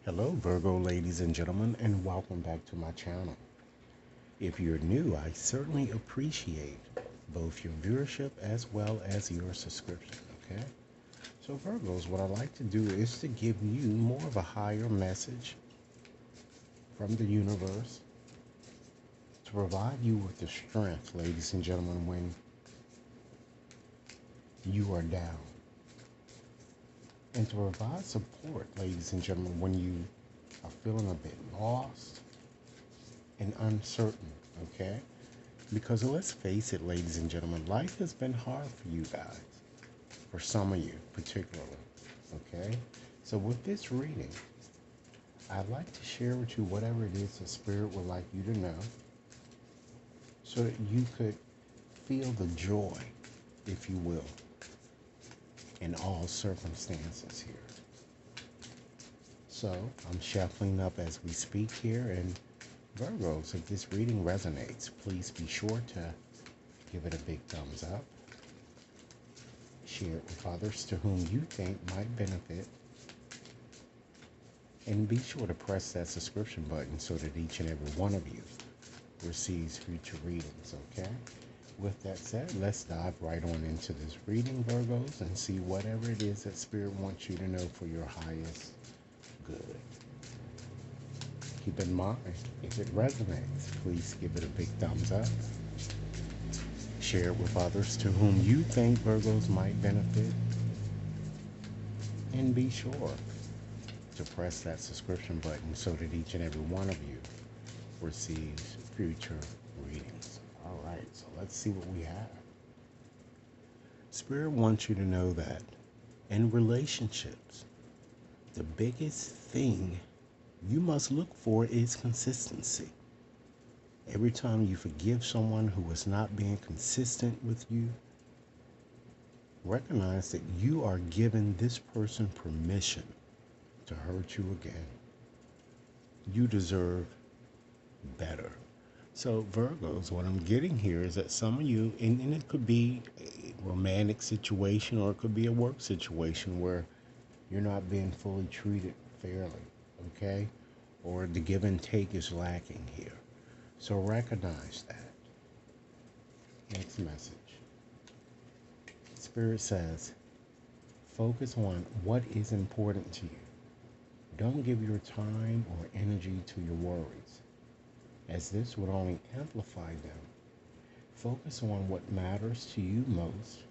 Hello, Virgo ladies and gentlemen, and welcome back to my channel. If you're new, I certainly appreciate both your viewership as well as your subscription, okay? So, Virgos, what I like to do is to give you more of a higher message from the universe to provide you with the strength, ladies and gentlemen, when you are down, and to provide support, ladies and gentlemen, when you are feeling a bit lost and uncertain, okay? Because let's face it, ladies and gentlemen, life has been hard for you guys, for some of you particularly, okay? So with this reading, I'd like to share with you whatever it is the Spirit would like you to know so that you could feel the joy, if you will, in all circumstances here. So I'm shuffling up as we speak here, and Virgos, if this reading resonates, please be sure to give it a big thumbs up, share it with others to whom you think might benefit, and be sure to press that subscription button so that each and every one of you receives future readings, okay? With that said, let's dive right on into this reading, Virgos, and see whatever it is that Spirit wants you to know for your highest good. Keep in mind, if it resonates, please give it a big thumbs up. Share it with others to whom you think Virgos might benefit. And be sure to press that subscription button so that each and every one of you receives future readings. All right, so let's see what we have. Spirit wants you to know that in relationships, the biggest thing you must look for is consistency. Every time you forgive someone who is not being consistent with you, recognize that you are giving this person permission to hurt you again. You deserve better. So Virgos, what I'm getting here is that some of you, and it could be a romantic situation or it could be a work situation where you're not being fully treated fairly, okay? Or the give and take is lacking here. So recognize that. Next message. Spirit says, focus on what is important to you. Don't give your time or energy to your worries, as this would only amplify them. Focus on what matters to you most.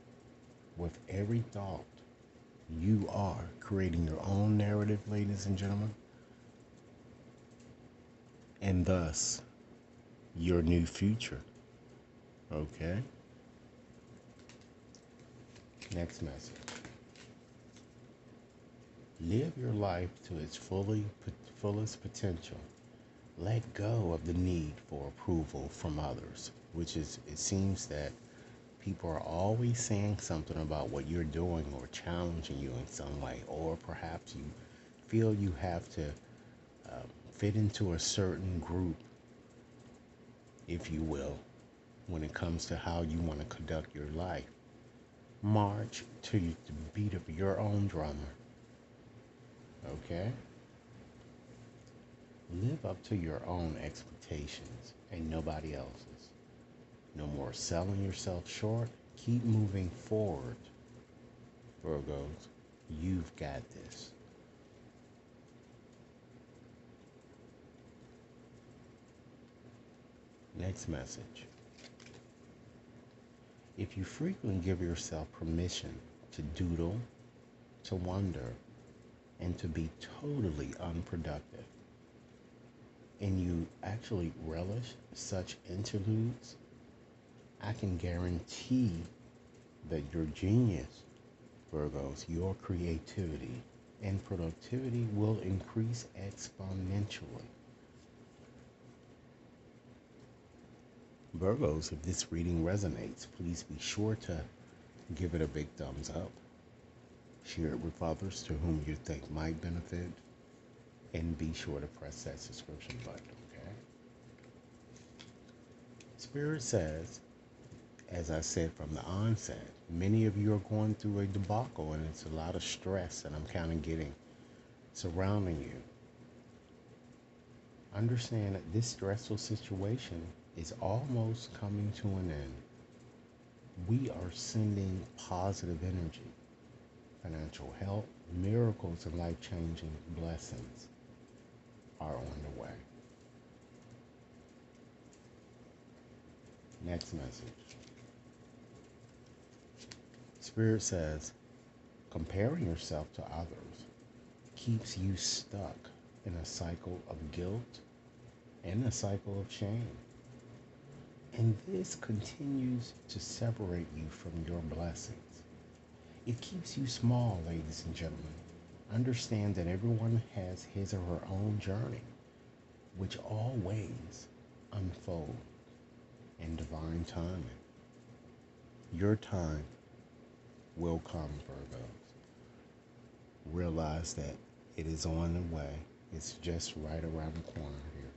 With every thought, you are creating your own narrative, ladies and gentlemen, and thus your new future. Okay? Next message. Live your life to its fullest potential. Let go of the need for approval from others, which is, it seems that people are always saying something about what you're doing or challenging you in some way, or perhaps you feel you have to fit into a certain group, if you will, when it comes to how you want to conduct your life. March to the beat of your own drummer. Okay? Live up to your own expectations and nobody else's. No more selling yourself short. Keep moving forward, Virgos. You've got this. Next message. If you frequently give yourself permission to doodle, to wonder, and to be totally unproductive, and you actually relish such interludes, I can guarantee that your genius, Virgos, your creativity and productivity will increase exponentially. Virgos, if this reading resonates, please be sure to give it a big thumbs up. Share it with others to whom you think might benefit. And be sure to press that subscription button, okay? Spirit says, as I said from the onset, many of you are going through a debacle and it's a lot of stress that I'm kind of getting surrounding you. Understand that this stressful situation is almost coming to an end. We are sending positive energy, financial help, miracles, and life changing blessings are on the way. Next message. Spirit says, comparing yourself to others keeps you stuck in a cycle of guilt and a cycle of shame. And this continues to separate you from your blessings. It keeps you small, ladies and gentlemen. Understand that everyone has his or her own journey, which always unfolds in divine timing. Your time will come, Virgos. Realize that it is on the way. It's just right around the corner here.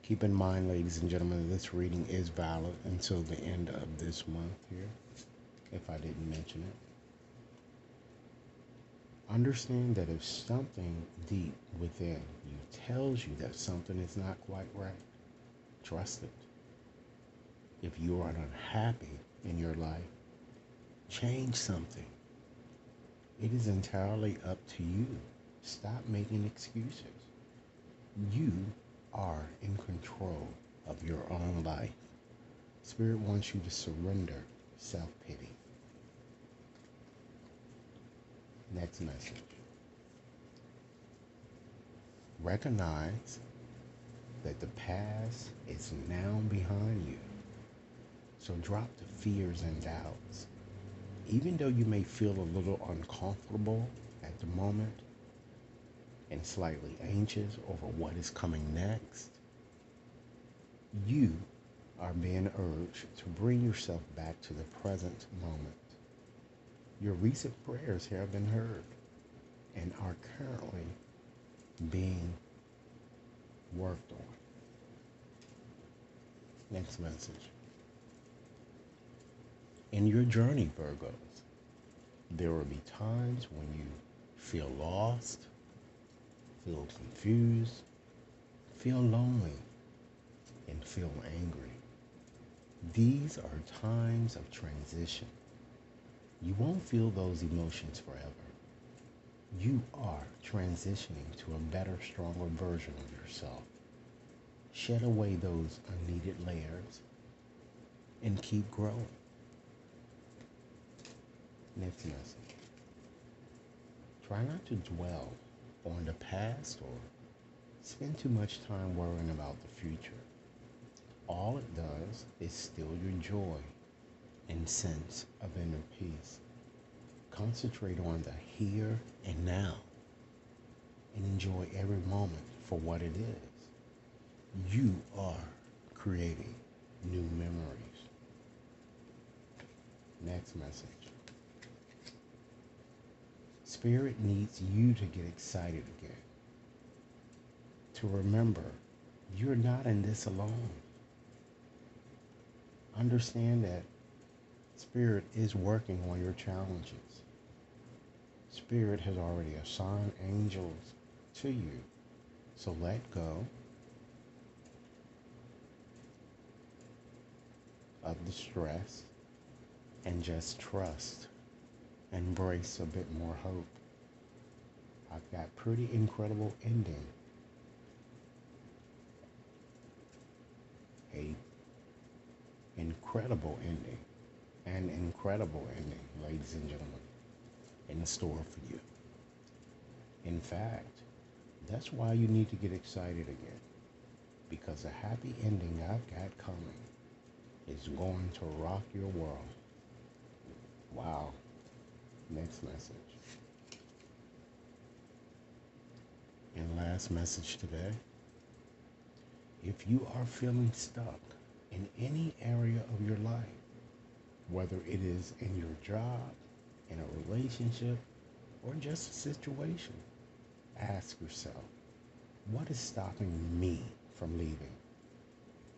Keep in mind, ladies and gentlemen, this reading is valid until the end of this month here, if I didn't mention it. Understand that if something deep within you tells you that something is not quite right, trust it. If you are unhappy in your life, change something. It is entirely up to you. Stop making excuses. You are in control of your own life. Spirit wants you to surrender self-pity. Next message. Recognize that the past is now behind you. So drop the fears and doubts. Even though you may feel a little uncomfortable at the moment and slightly anxious over what is coming next, you are being urged to bring yourself back to the present moment. Your recent prayers have been heard and are currently being worked on. Next message. In your journey, Virgos, there will be times when you feel lost, feel confused, feel lonely, and feel angry. These are times of transition. You won't feel those emotions forever. You are transitioning to a better, stronger version of yourself. Shed away those unneeded layers and keep growing. Next message. Try not to dwell on the past or spend too much time worrying about the future. All it does is steal your joy and sense of inner peace. Concentrate on the here and now and enjoy every moment for what it is. You are creating new memories. Next message. Spirit needs you to get excited again. To remember, you're not in this alone. Understand that Spirit is working on your challenges. Spirit has already assigned angels to you. So let go of the stress and just trust. Embrace a bit more hope. I've got pretty incredible ending. A incredible ending. An incredible ending, ladies and gentlemen, in store for you. In fact, that's why you need to get excited again. Because the happy ending I've got coming is going to rock your world. Wow. Next message. And last message today. If you are feeling stuck in any area of your life, whether it is in your job, in a relationship, or just a situation, ask yourself, what is stopping me from leaving?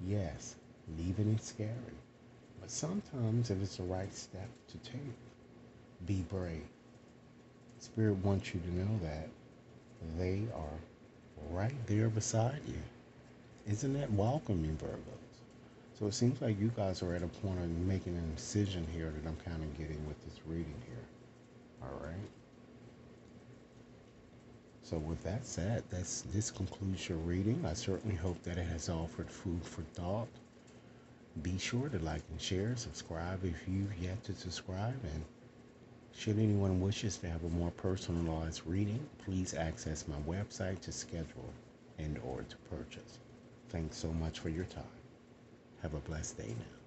Yes, leaving is scary, but sometimes it is the right step to take. Be brave. Spirit wants you to know that they are right there beside you. Isn't that welcoming, Virgos? So it seems like you guys are at a point of making a decision here that I'm kind of getting with this reading here. All right. So with that said, this concludes your reading. I certainly hope that it has offered food for thought. Be sure to like and share, subscribe if you've yet to subscribe, and should anyone wishes to have a more personalized reading, please access my website to schedule and or to purchase. Thanks so much for your time. Have a blessed day now.